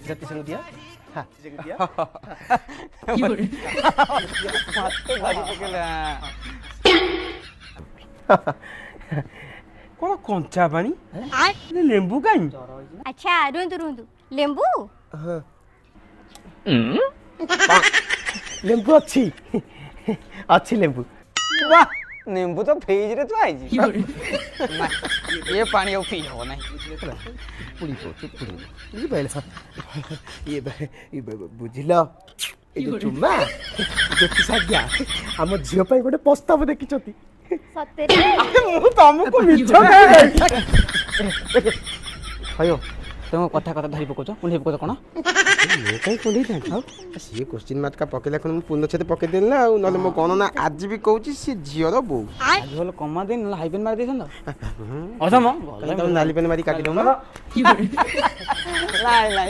ज्योति संग दिया हाँ दिया कौन कंचा पानी लेंबू कहीं अच्छा रुहतु रुहतु लेंबू लेंबू अच्छी अच्छी लेंबू वाह नींबू तो फ्रिज रे तो आई ये पानी अब पी हो नहीं पुड़ी बुझिल बुझिल चुम्मा ज्योतिष आज्ञा आम झील गोटे प्रस्ताव देखी सତରେ मु तुमको मिछ भयो तुम कथा कथा धरी पकोच कुंडे पकोच कोन कहीं कुंडे सी क्वेश्चन मार्क का पकेला कौन पूर्णछेद पके देल ना ना मो कौन ना आज भी कहूँ सी झीर बो आज भल कमा दिन हाइपेन मार देछन नाली पेन मारी काटी दो लाई लाई